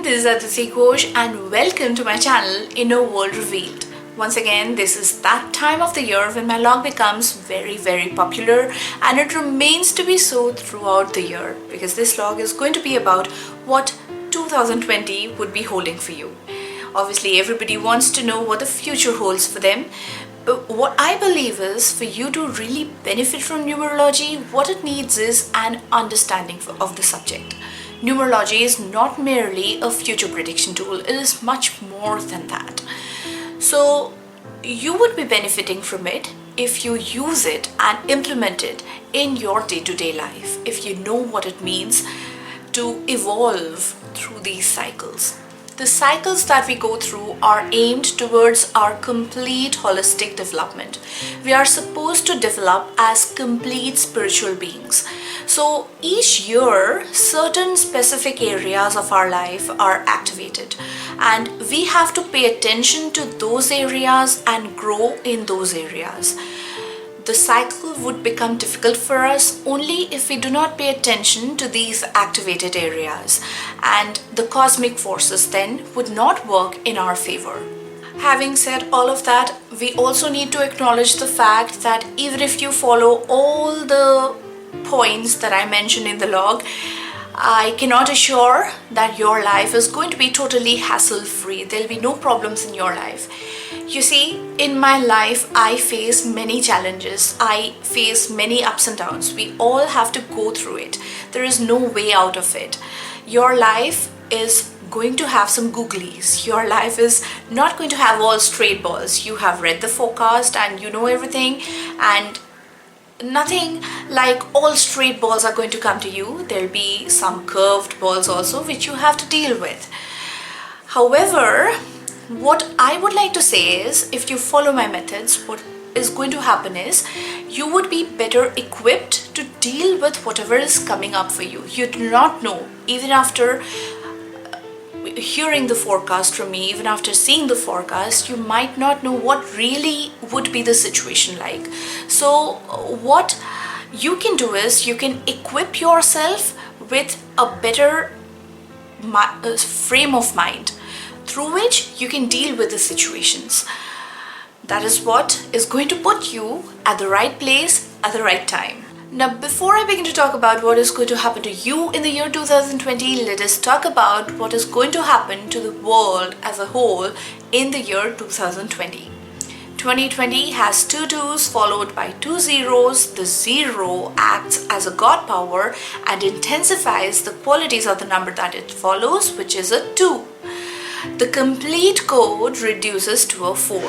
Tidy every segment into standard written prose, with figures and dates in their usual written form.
this is Aditi Ghosh and welcome to my channel InnerWorldRevealed. Once again, this is that time of the year when my blog becomes very popular, and it remains to be so throughout the year because this blog is going to be about what 2020 would be holding for you. Obviously, everybody wants to know what the future holds for them. But what I believe is for you to really benefit from numerology, what it needs is an understanding of the subject. Numerology is not merely a future prediction tool, it is much more than that. So you would be benefiting from it if you use it and implement it in your day-to-day life, if you know what it means to evolve through these cycles. The cycles that we go through are aimed towards our complete holistic development. We are supposed to develop as complete spiritual beings. So each year, certain specific areas of our life are activated, and we have to pay attention to those areas and grow in those areas. The cycle would become difficult for us only if we do not pay attention to these activated areas, and the cosmic forces then would not work in our favor. Having said all of that, we also need to acknowledge the fact that even if you follow all the points that I mentioned in the log, I cannot assure that your life is going to be totally hassle-free. There'll be no problems in your life. You see, in my life, I face many challenges. I face many ups and downs. We all have to go through it. There is no way out of it. Your life is going to have some googlies. Your life is not going to have all straight balls. You have read the forecast and you know everything, and nothing like all straight balls are going to come to you. There'll be some curved balls also which you have to deal with. However, what I would like to say is, if you follow my methods, what is going to happen is you would be better equipped to deal with whatever is coming up for you. You do not know, even after hearing the forecast from me, even after seeing the forecast, you might not know what really would be the situation like. So what you can do is you can equip yourself with a better frame of mind through which you can deal with the situations. That is what is going to put you at the right place at the right time. Now, before I begin to talk about what is going to happen to you in the year 2020, let us talk about what is going to happen to the world as a whole in the year 2020. 2020 has two 2s followed by two 0s. The 0 acts as a God power and intensifies the qualities of the number that it follows, which is a 2. The complete code reduces to a 4.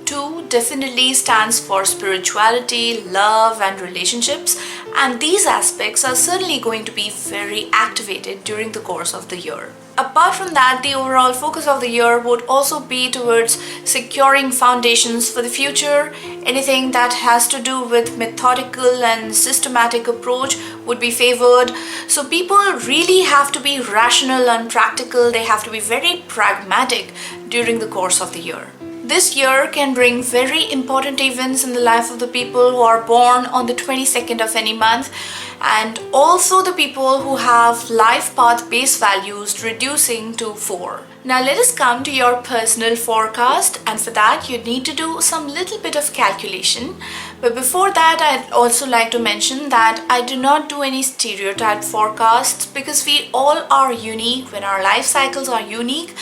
2 definitely stands for spirituality, love and relationships, and these aspects are certainly going to be very activated during the course of the year. Apart from that, the overall focus of the year would also be towards securing foundations for the future. Anything that has to do with methodical and systematic approach would be favored. So people really have to be rational and practical. They have to be very pragmatic during the course of the year. This year can bring very important events in the life of the people who are born on the 22nd of any month, and also the people who have life path base values reducing to 4. Now let us come to your personal forecast, and for that you need to do some little bit of calculation. But before that, I'd also like to mention that I do not do any stereotyped forecasts because we all are unique. When our life cycles are unique,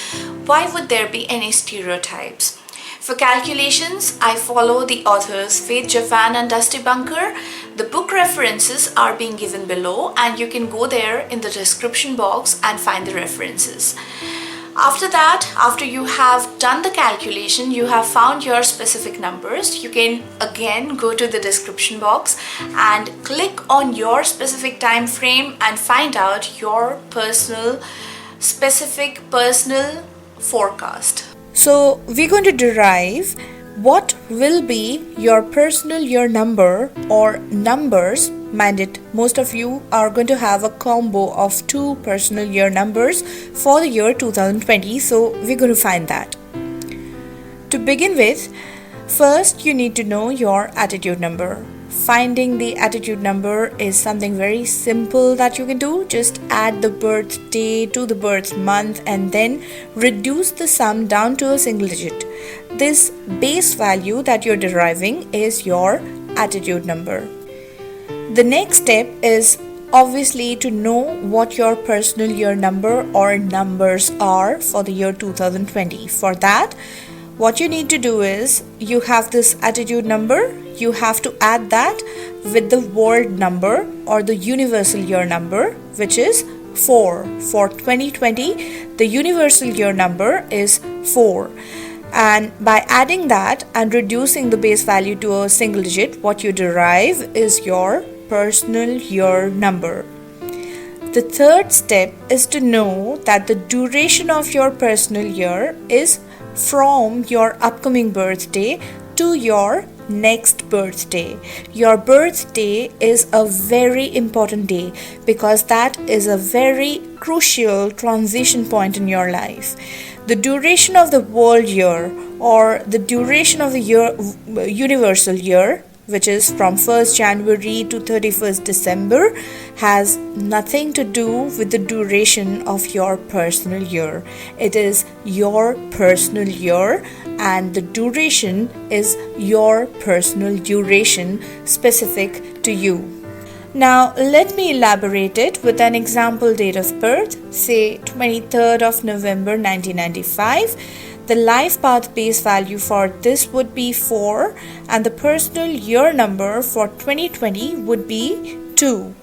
why would there be any stereotypes? For calculations, I follow the authors Faith Jaffan and Dusty Bunker. The book references are being given below, and you can go there in the description box and find the references. After that, after you have done the calculation, you have found your specific numbers, you can again go to the description box and click on your specific time frame and find out your specific personal forecast. So we're going to derive what will be your personal year number or numbers. Mind it, most of you are going to have a combo of two personal year numbers for the year 2020. So we're going to find that. To begin with, first you need to know your attitude number. Finding the attitude number is something very simple that you can do. Just add the birthday to the birth month and then reduce the sum down to a single digit. This base value that you're deriving is your attitude number. The next step is obviously to know what your personal year number or numbers are for the year 2020. For that, what you need to do is you have this attitude number, you have to add that with the world number or the universal year number, which is 4. For 2020, the universal year number is 4. And by adding that and reducing the base value to a single digit, what you derive is your personal year number. The third step is to know that the duration of your personal year is from your upcoming birthday to your next birthday. Your birthday is a very important day because that is a very crucial transition point in your life. The duration of the world year or the duration of the universal year, which is from 1st January to 31st December, has nothing to do with the duration of your personal year. It is your personal year and the duration is your personal duration specific to you. Now, let me elaborate it with an example date of birth, say 23rd of November 1995. The life path base value for this would be 4 and the personal year number for 2020 would be 2.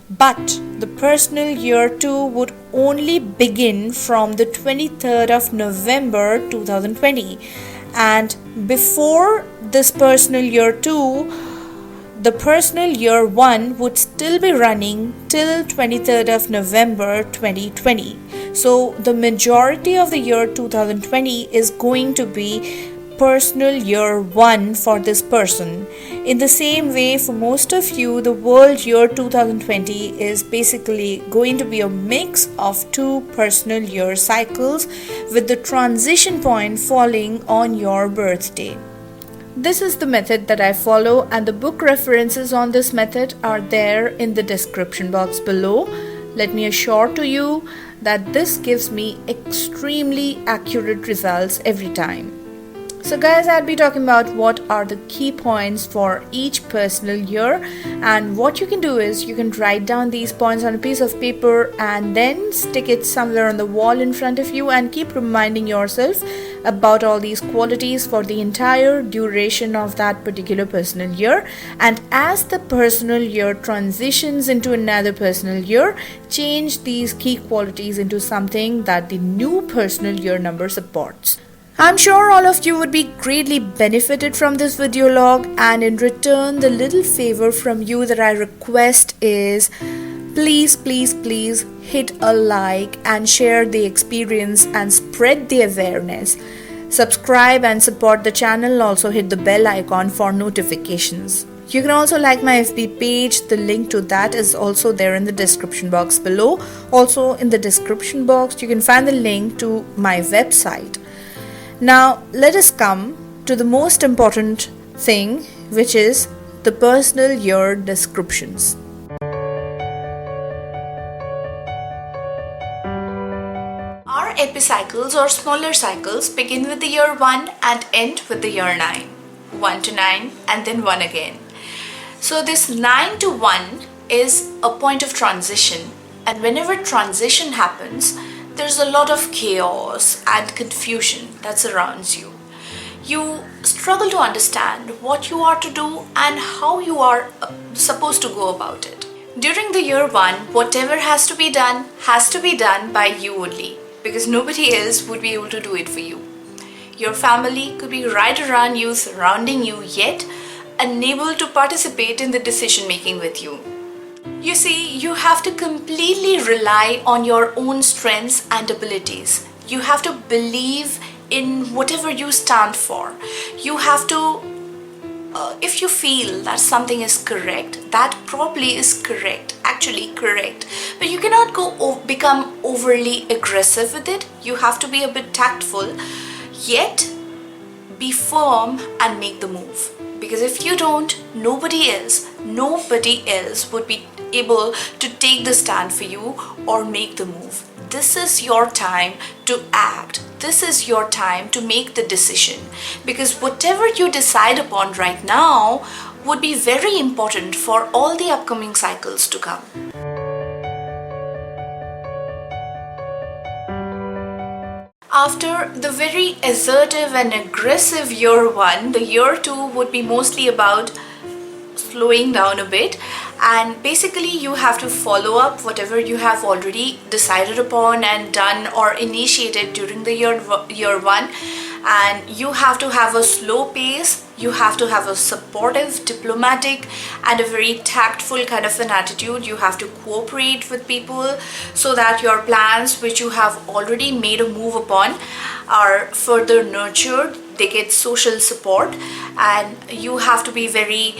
But the personal year 2 would only begin from the 23rd of November 2020. And before this personal year 2, the personal year 1 would still be running till 23rd of November 2020. So the majority of the year 2020 is going to be personal year 1 for this person. In the same way, for most of you, the world year 2020 is basically going to be a mix of 2 personal year cycles with the transition point falling on your birthday. This is the method that I follow and the book references on this method are there in the description box below. Let me assure to you that this gives me extremely accurate results every time. So guys, I'll be talking about what are the key points for each personal year, and what you can do is you can write down these points on a piece of paper and then stick it somewhere on the wall in front of you and keep reminding yourself about all these qualities for the entire duration of that particular personal year. And as the personal year transitions into another personal year, change these key qualities into something that the new personal year number supports. I'm sure all of you would be greatly benefited from this video log, and in return the little favor from you that I request is please hit a like and share the experience and spread the awareness. Subscribe and support the channel. Also hit the bell icon for notifications. You can also like my FB page. The link to that is also there in the description box below. Also in the description box you can find the link to my website. Now let us come to the most important thing, which is the personal year descriptions. Our epicycles or smaller cycles begin with the year 1 and end with the year 9. 1 to 9 and then 1 again. So this 9 to 1 is a point of transition, and whenever transition happens, there's a lot of chaos and confusion that surrounds you. You struggle to understand what you are to do and how you are supposed to go about it. During the year 1, whatever has to be done by you only, because nobody else would be able to do it for you. Your family could be right around you, surrounding you, yet unable to participate in the decision making with you. You see, you have to completely rely on your own strengths and abilities. You have to believe in whatever you stand for. You have to, if you feel that something is correct, that probably is correct, actually correct. But you cannot become overly aggressive with it. You have to be a bit tactful, yet be firm and make the move. Because if you don't, nobody else would be able to take the stand for you or make the move. This is your time to act. This is your time to make the decision, because whatever you decide upon right now would be very important for all the upcoming cycles to come. After the very assertive and aggressive year 1, the year 2 would be mostly about slowing down a bit, and basically you have to follow up whatever you have already decided upon and done or initiated during the year 1, and you have to have a slow pace. You have to have a supportive, diplomatic and a very tactful kind of an attitude. You have to cooperate with people so that your plans which you have already made a move upon are further nurtured. They get social support, and you have to be very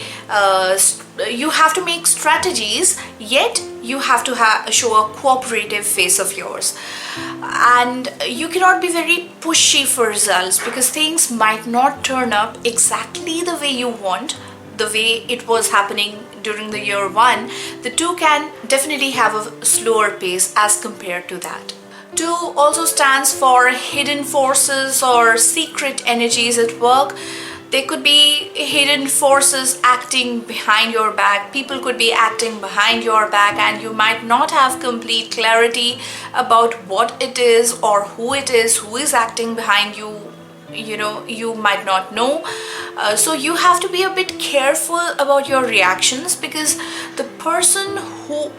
you have to make strategies, yet you have to show a cooperative face of yours, and you cannot be very pushy for results, because things might not turn up exactly the way you want, the way it was happening during the year 1. The 2 can definitely have a slower pace as compared to that. 2 also stands for hidden forces or secret energies at work. They could be hidden forces acting behind your back. People could be acting behind your back, and you might not have complete clarity about what it is or who it is who is acting behind you. You might not know. So you have to be a bit careful about your reactions, because the person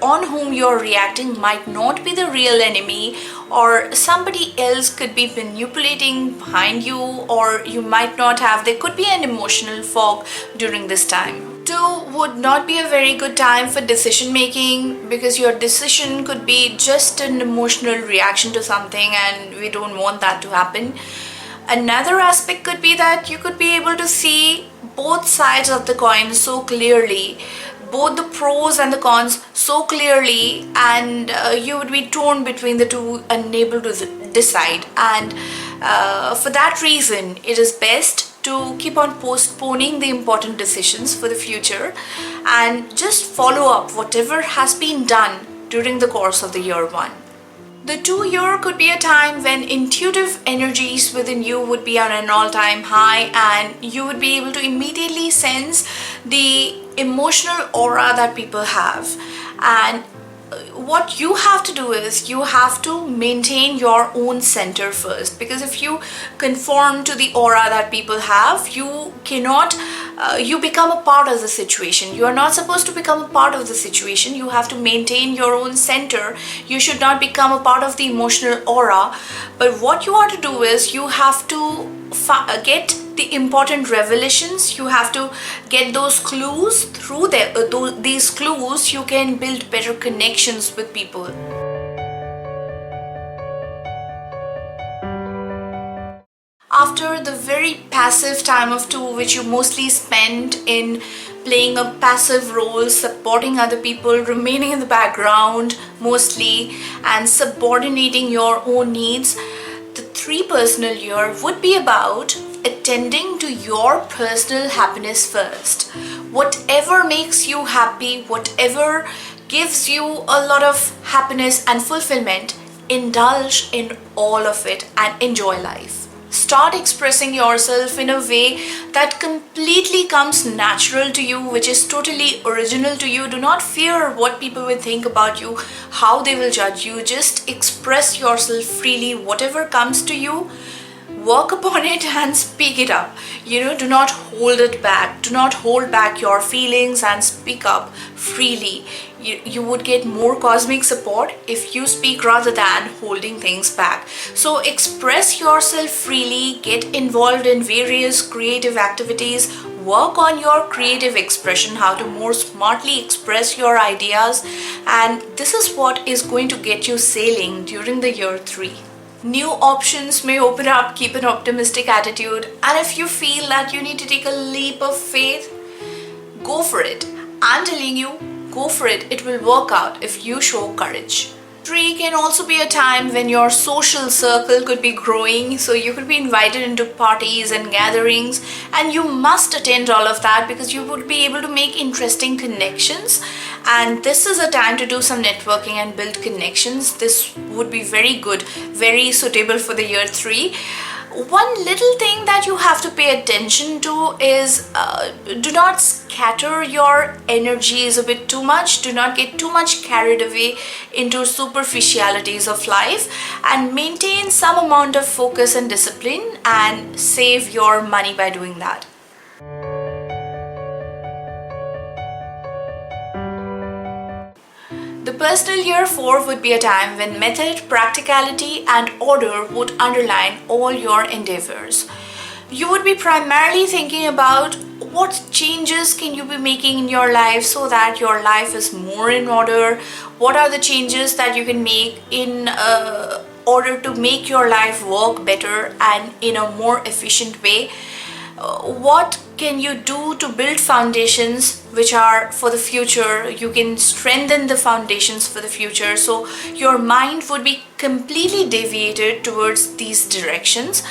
on whom you're reacting might not be the real enemy, or somebody else could be manipulating behind you, or you might not have. There could be an emotional fog during this time. 2 would not be a very good time for decision making, because your decision could be just an emotional reaction to something, and we don't want that to happen. Another aspect could be that you could be able to see both sides of the coin so clearly, both the pros and the cons so clearly, and you would be torn between the two, unable to decide. And for that reason, it is best to keep on postponing the important decisions for the future and just follow up whatever has been done during the course of the year 1. The 2 year could be a time when intuitive energies within you would be on an all-time high, and you would be able to immediately sense the emotional aura that people have. And what you have to do is you have to maintain your own center first, because if you conform to the aura that people have, you cannot you become a part of the situation. You are not supposed to become a part of the situation. You have to maintain your own center. You should not become a part of the emotional aura. But what you want to do is you have to get the important revelations. You have to get those clues. Through these clues, you can build better connections with people. After the very passive time of 2, which you mostly spend in playing a passive role, supporting other people, remaining in the background mostly, and subordinating your own needs, the 3 personal year would be about attending to your personal happiness first. Whatever makes you happy, whatever gives you a lot of happiness and fulfillment, indulge in all of it and enjoy life. Start expressing yourself in a way that completely comes natural to you, which is totally original to you. Do not fear what people will think about you, how they will judge you. Just express yourself freely. Whatever comes to you, work upon it and speak it up. Do not hold it back. Do not hold back your feelings and speak up freely. You would get more cosmic support if you speak rather than holding things back. So express yourself freely, get involved in various creative activities, work on your creative expression, how to more smartly express your ideas, and this is what is going to get you sailing during the year 3. New options may open up. Keep an optimistic attitude, and if you feel that you need to take a leap of faith, go for it. I'm telling you, go for it. It will work out if you show courage. 3 can also be a time when your social circle could be growing, so you could be invited into parties and gatherings, and you must attend all of that because you would be able to make interesting connections. And this is a time to do some networking and build connections. This would be very good, very suitable for the year 3. One little thing that you have to pay attention to is do not scatter your energies a bit too much. Do not get too much carried away into superficialities of life, and maintain some amount of focus and discipline, and save your money by doing that. The personal year 4 would be a time when method, practicality, and order would underline all your endeavors. You would be primarily thinking about what changes can you be making in your life so that your life is more in order. What are the changes that you can make in order to make your life work better and in a more efficient way? What can you do to build foundations which are for the future? You can strengthen the foundations for the future, so your mind would be completely deviated towards these directions.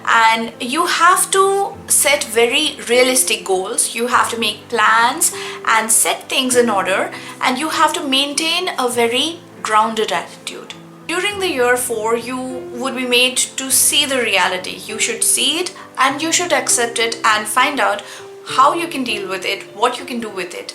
And you have to set very realistic goals. You have to make plans and set things in order, and you have to maintain a very grounded attitude. During the year 4, you would be made to see the reality. You should see it and you should accept it and find out how you can deal with it, what you can do with it.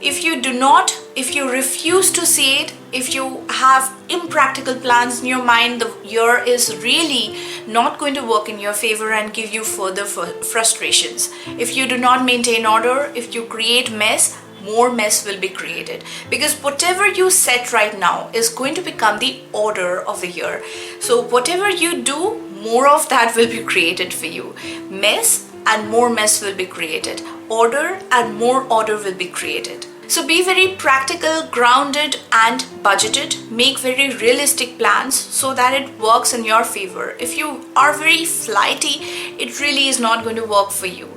If you refuse to see it, if you have impractical plans in your mind, the year is really not going to work in your favor and give you further frustrations. If you do not maintain order, if you create mess, more mess will be created, because whatever you set right now is going to become the order of the year. So whatever you do, more of that will be created for you. Mess and more mess will be created. Order and more order will be created. So be very practical, grounded, and budgeted. Make very realistic plans so that it works in your favor. If you are very flighty, it really is not going to work for you.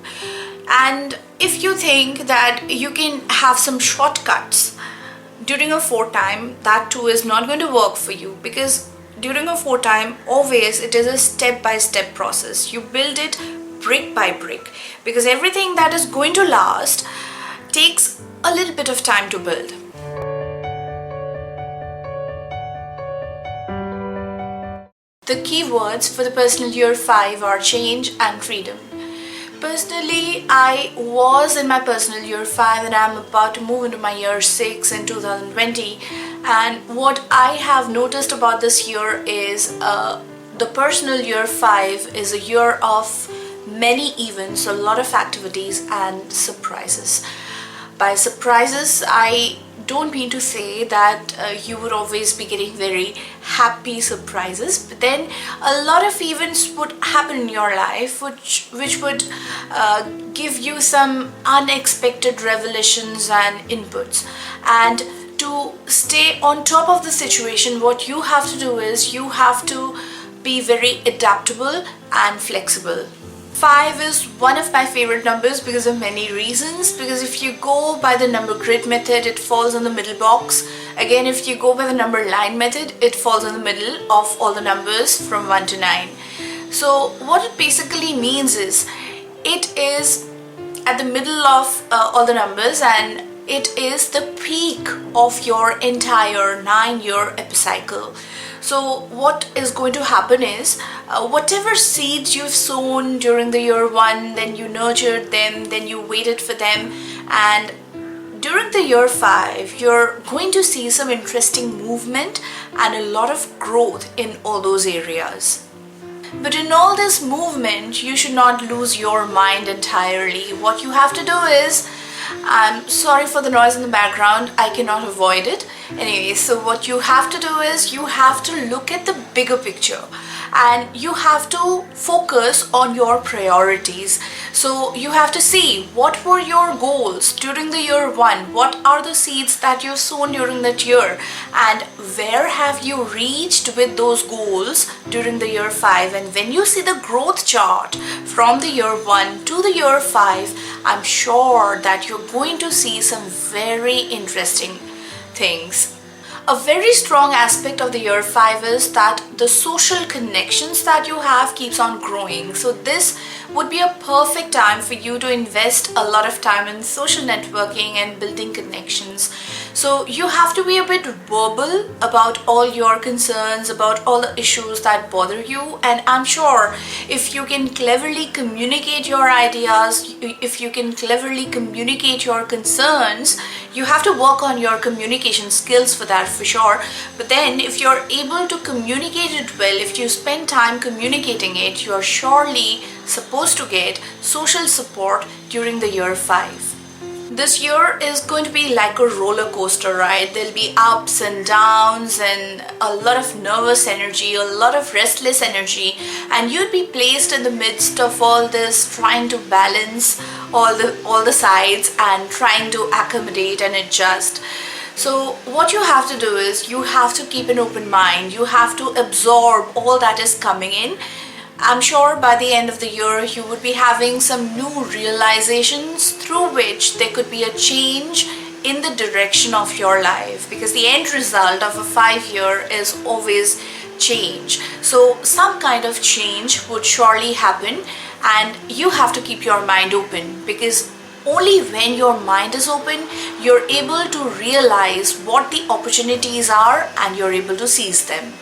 And if you think that you can have some shortcuts during a 4 time, that too is not going to work for you, because during a 4 time, always it is a step-by-step process. You build it brick by brick, because everything that is going to last takes a little bit of time to build. The keywords for the personal year 5 are change and freedom. Personally, I was in my personal year 5 and I'm about to move into my year 6 in 2020. And what I have noticed about this year is the personal year 5 is a year of many events, a lot of activities and surprises. By surprises, I don't mean to say that you would always be getting very happy surprises, but then a lot of events would happen in your life which would give you some unexpected revelations and inputs. And to stay on top of the situation, what you have to do is you have to be very adaptable and flexible. 5 is one of my favorite numbers because of many reasons. Because if you go by the number grid method, it falls on the middle box. Again, if you go by the number line method, it falls in the middle of all the numbers from 1 to 9. So what it basically means is it is at the middle of all the numbers, and it is the peak of your entire 9-year epicycle. So what is going to happen is whatever seeds you've sown during the year 1, then you nurtured them, then you waited for them, and during the year 5 you're going to see some interesting movement and a lot of growth in all those areas. But in all this movement, you should not lose your mind entirely. What you have to do is, I'm sorry for the noise in the background, I cannot avoid it. Anyway, so what you have to do is you have to look at the bigger picture and you have to focus on your priorities. So you have to see what were your goals during the year 1, what are the seeds that you've sown during that year, and where have you reached with those goals during the year 5. And when you see the growth chart from the year 1 to the year 5, I'm sure that you're going to see some very interesting things. A very strong aspect of the year 5 is that the social connections that you have keeps on growing. So this would be a perfect time for you to invest a lot of time in social networking and building connections. So you have to be a bit verbal about all your concerns, about all the issues that bother you, and I'm sure if you can cleverly communicate your ideas, if you can cleverly communicate your concerns, you have to work on your communication skills for that for sure. But then if you're able to communicate it well, if you spend time communicating it, you're surely supposed to get social support during the year 5. This year is going to be like a roller coaster ride. There'll be ups and downs and a lot of nervous energy, a lot of restless energy, and you'd be placed in the midst of all this, trying to balance all the sides and trying to accommodate and adjust. So what you have to do is you have to keep an open mind. You have to absorb all that is coming in. I'm sure by the end of the year you would be having some new realizations through which there could be a change in the direction of your life, because the end result of a 5-year is always change. So some kind of change would surely happen, and you have to keep your mind open, because only when your mind is open you're able to realize what the opportunities are and you're able to seize them.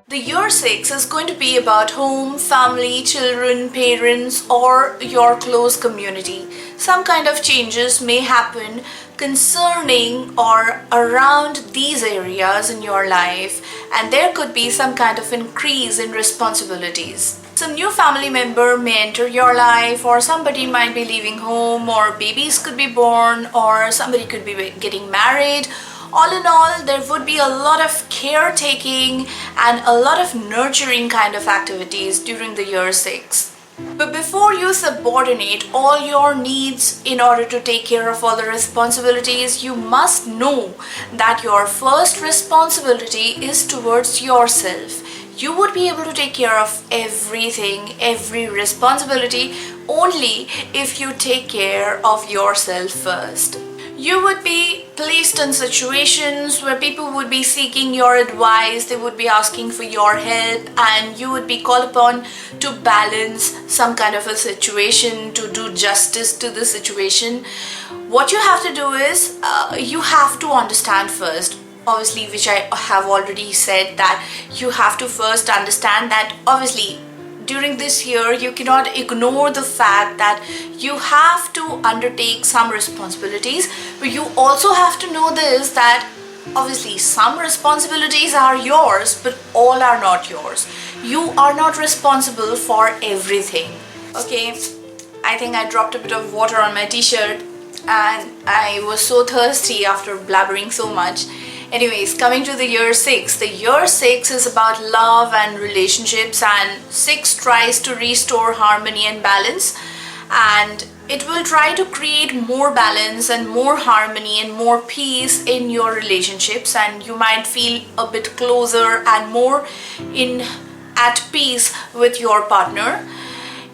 The year 6 is going to be about home, family, children, parents, or your close community. Some kind of changes may happen concerning or around these areas in your life, and there could be some kind of increase in responsibilities. Some new family member may enter your life, or somebody might be leaving home, or babies could be born, or somebody could be getting married. All in all, there would be a lot of caretaking and a lot of nurturing kind of activities during the year 6. But before you subordinate all your needs in order to take care of all the responsibilities, you must know that your first responsibility is towards yourself. You would be able to take care of everything, every responsibility, only if you take care of yourself first. You would be placed in situations where people would be seeking your advice, they would be asking for your help, and you would be called upon to balance some kind of a situation, to do justice to the situation. What you have to do is, you have to understand first, obviously, which I have already said, that you have to first understand that obviously during this year you cannot ignore the fact that you have to undertake some responsibilities, but you also have to know this, that obviously some responsibilities are yours, but all are not yours. You are not responsible for everything. Okay, I think I dropped a bit of water on my t-shirt and I was so thirsty after blabbering so much. Anyways, coming to the year 6. The year 6 is about love and relationships, and 6 tries to restore harmony and balance, and it will try to create more balance and more harmony and more peace in your relationships, and you might feel a bit closer and more at peace with your partner.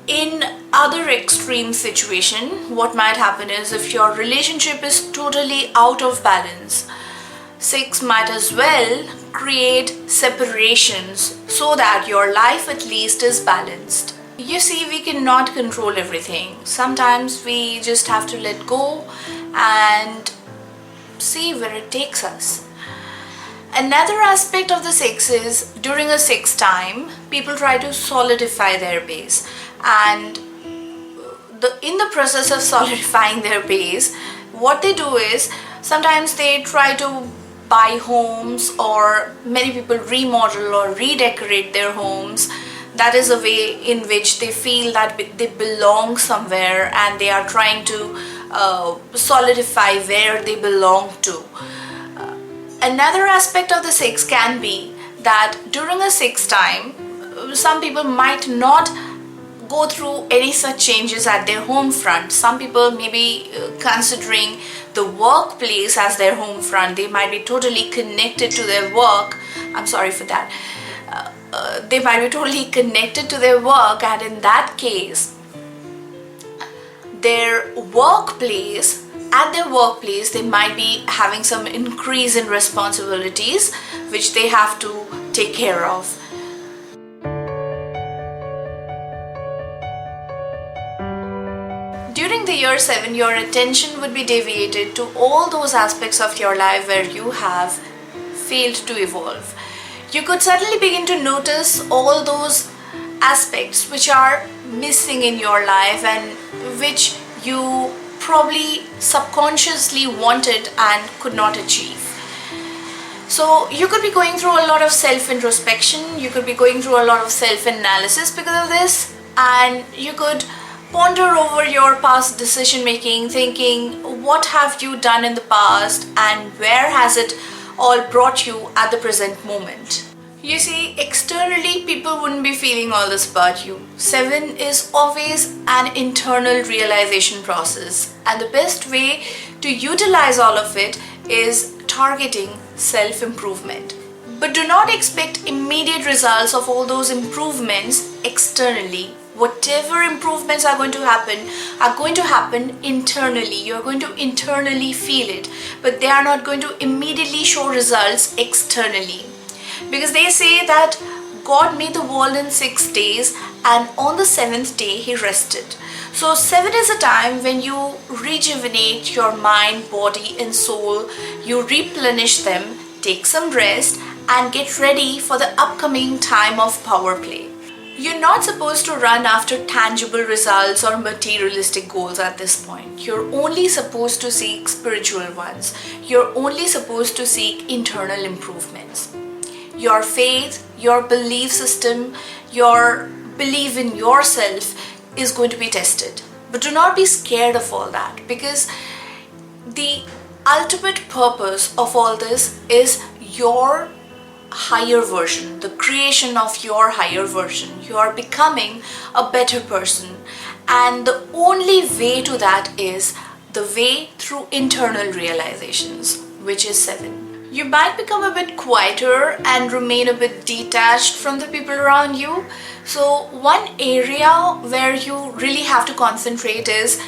In other extreme situation, what might happen is, if your relationship is totally out of balance, 6 might as well create separations so that your life at least is balanced. You see, we cannot control everything. Sometimes we just have to let go and see where it takes us. Another aspect of the 6 is, during a 6 time, people try to solidify their base, and in the process of solidifying their base, what they do is, sometimes they try to buy homes, or many people remodel or redecorate their homes. That is a way in which they feel that they belong somewhere, and they are trying to solidify where they belong to. Another aspect of the 6 can be that during a 6 time, some people might not go through any such changes at their home front. Some people may be considering the workplace as their home front. They might be totally connected to their work. I'm sorry for that. They might be totally connected to their work, and in that case, their workplace, at their workplace, they might be having some increase in responsibilities which they have to take care of. During the year 7, your attention would be deviated to all those aspects of your life where you have failed to evolve. You could suddenly begin to notice all those aspects which are missing in your life and which you probably subconsciously wanted and could not achieve. So you could be going through a lot of self-introspection, you could be going through a lot of self-analysis because of this, and you could ponder over your past decision making, thinking what have you done in the past and where has it all brought you at the present moment. You see, externally people wouldn't be feeling all this about you. 7 is always an internal realization process, and the best way to utilize all of it is targeting self-improvement. But do not expect immediate results of all those improvements externally. Whatever improvements are going to happen internally. You're going to internally feel it, but they are not going to immediately show results externally. Because they say that God made the world in 6 days and on the 7th day He rested. So 7 is a time when you rejuvenate your mind, body and soul. You replenish them, take some rest and get ready for the upcoming time of power play. You're not supposed to run after tangible results or materialistic goals at this point. You're only supposed to seek spiritual ones. You're only supposed to seek internal improvements. Your faith, your belief system, your belief in yourself is going to be tested. But do not be scared of all that, because the ultimate purpose of all this is your higher version, the creation of your higher version. You are becoming a better person, and the only way to that is the way through internal realizations, which is 7. You might become a bit quieter and remain a bit detached from the people around you. So one area where you really have to concentrate is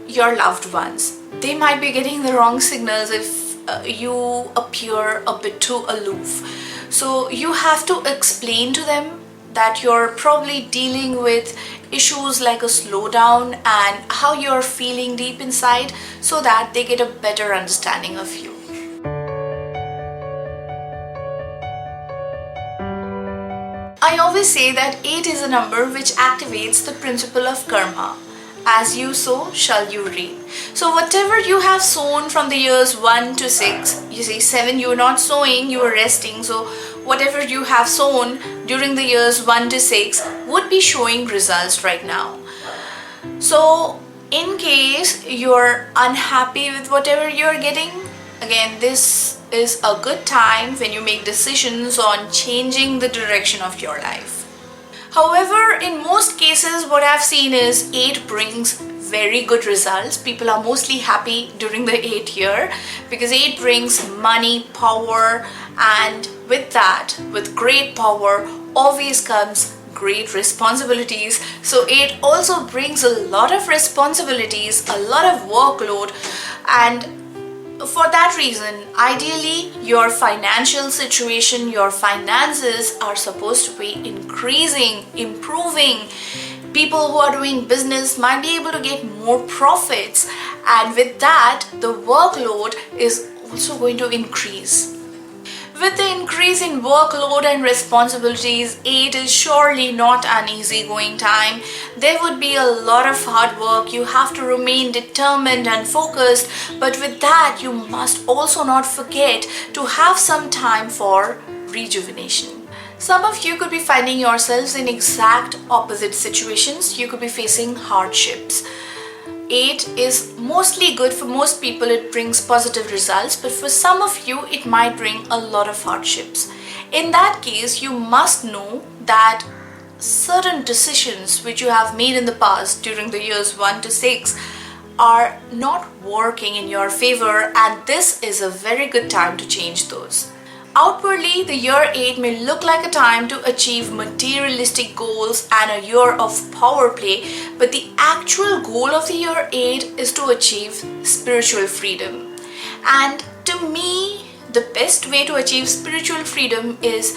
your loved ones. They might be getting the wrong signals if you appear a bit too aloof. So you have to explain to them that you're probably dealing with issues like a slowdown and how you're feeling deep inside, so that they get a better understanding of you. I always say that 8 is a number which activates the principle of karma. As you sow, shall you reap. So whatever you have sown from the years 1 to 6, you see 7 you are not sowing, you are resting. So whatever you have sown during the years 1 to 6 would be showing results right now. So in case you're unhappy with whatever you're getting, again, this is a good time when you make decisions on changing the direction of your life. However, in most cases, what I've seen is 8 brings very good results. People are mostly happy during the 8th year because 8 brings money, power, and with that, with great power, always comes great responsibilities. So 8 also brings a lot of responsibilities, a lot of workload, and for that reason, ideally, your financial situation, your finances are supposed to be increasing, improving. People who are doing business might be able to get more profits, and with that, the workload is also going to increase. With the increase in workload and responsibilities, 8 is surely not an easygoing time. There would be a lot of hard work. You have to remain determined and focused, but with that, you must also not forget to have some time for rejuvenation. Some of you could be finding yourselves in exact opposite situations. You could be facing hardships. 8 is mostly good for most people. It brings positive results, but for some of you it might bring a lot of hardships. In that case, you must know that certain decisions which you have made in the past during the years 1 to 6 are not working in your favor, and this is a very good time to change those. Outwardly, the year 8 may look like a time to achieve materialistic goals and a year of power play, but the actual goal of the year 8 is to achieve spiritual freedom. And to me, the best way to achieve spiritual freedom is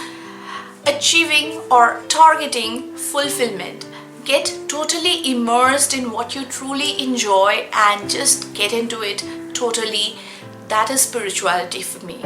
achieving or targeting fulfillment. Get totally immersed in what you truly enjoy and just get into it totally. That is spirituality for me.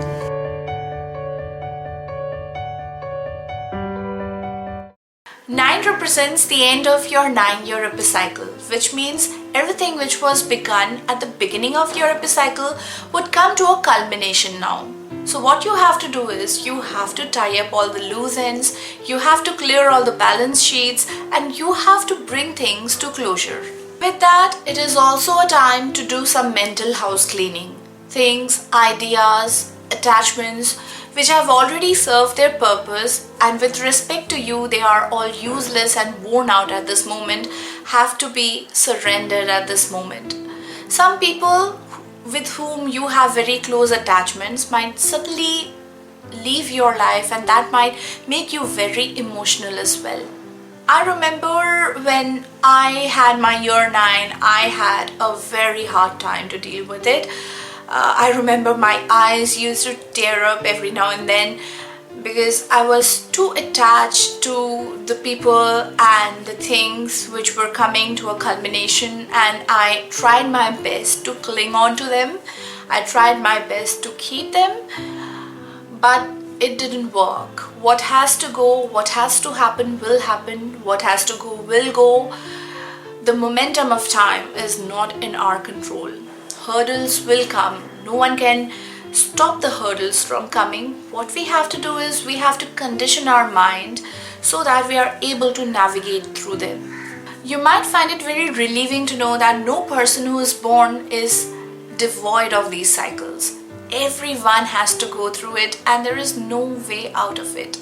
9 represents the end of your 9-year epicycle, which means everything which was begun at the beginning of your epicycle would come to a culmination now. So what you have to do is you have to tie up all the loose ends, you have to clear all the balance sheets, and you have to bring things to closure. With that, it is also a time to do some mental house cleaning. Things, ideas, attachments which have already served their purpose and with respect to you they are all useless and worn out at this moment, have to be surrendered at this moment. Some people with whom you have very close attachments might suddenly leave your life, and that might make you very emotional as well. I remember when I had my year 9, I had a very hard time to deal with it. I remember my eyes used to tear up every now and then because I was too attached to the people and the things which were coming to a culmination, and I tried my best to cling on to them. I tried my best to keep them, but it didn't work. What has to go, what has to happen will happen, what has to go will go. The momentum of time is not in our control. Hurdles will come. No one can stop the hurdles from coming. What we have to do is we have to condition our mind so that we are able to navigate through them. You might find it very relieving to know that no person who is born is devoid of these cycles. Everyone has to go through it and there is no way out of it.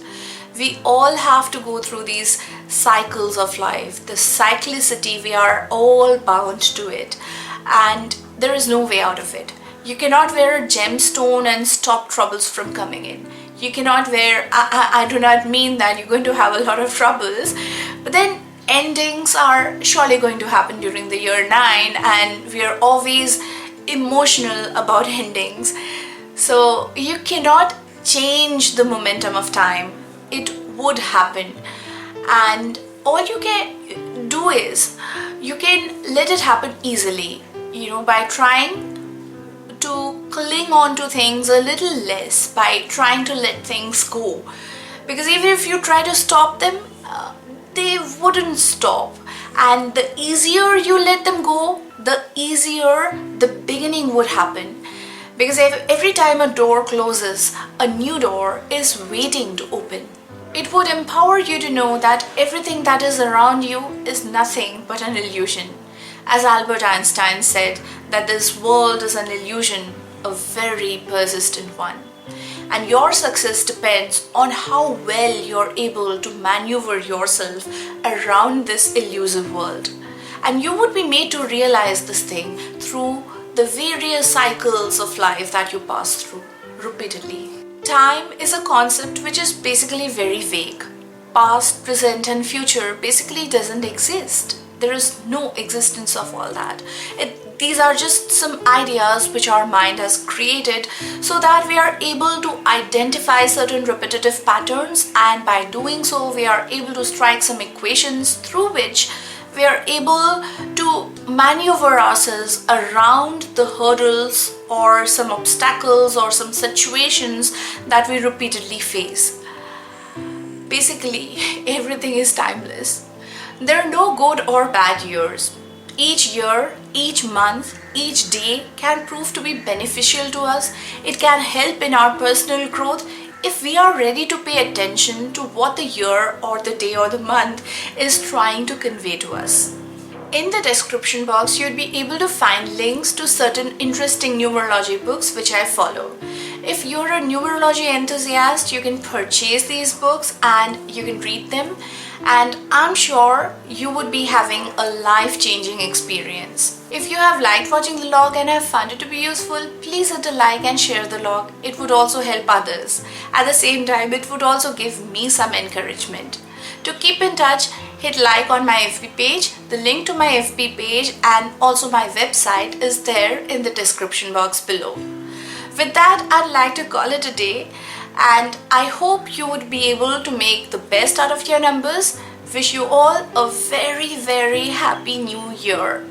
We all have to go through these cycles of life. The cyclicity, we are all bound to it, and there is no way out of it. You cannot wear a gemstone and stop troubles from coming in. You cannot wear, I do not mean that you're going to have a lot of troubles, but then endings are surely going to happen during the year 9, and we are always emotional about endings. So you cannot change the momentum of time. It would happen, and all you can do is you can let it happen easily, by trying to cling on to things a little less, by trying to let things go, because even if you try to stop them, they wouldn't stop. And the easier you let them go, the easier the beginning would happen, because every time a door closes, a new door is waiting to open. It would empower you to know that everything that is around you is nothing but an illusion. As Albert Einstein said, that this world is an illusion, a very persistent one. And your success depends on how well you're able to maneuver yourself around this elusive world. And you would be made to realize this thing through the various cycles of life that you pass through repeatedly. Time is a concept which is basically very vague. Past, present and future basically doesn't exist. There is no existence of all that. These are just some ideas which our mind has created so that we are able to identify certain repetitive patterns, and by doing so we are able to strike some equations through which we are able to maneuver ourselves around the hurdles or some obstacles or some situations that we repeatedly face. Basically, everything is timeless. There are no good or bad years. Each year, each month, each day can prove to be beneficial to us. It can help in our personal growth if we are ready to pay attention to what the year or the day or the month is trying to convey to us. In the description box, you'd be able to find links to certain interesting numerology books which I follow. If you're a numerology enthusiast, you can purchase these books and you can read them. and I'm sure you would be having a life-changing experience. If you have liked watching the log and have found it to be useful, please hit a like and share the log. It would also help others. At the same time, it would also give me some encouragement. To keep in touch, hit like on my FB page. The link to my FB page and also my website is there in the description box below. With that, I'd like to call it a day, and I hope you would be able to make the best out of your numbers. Wish you all a very, very happy new year.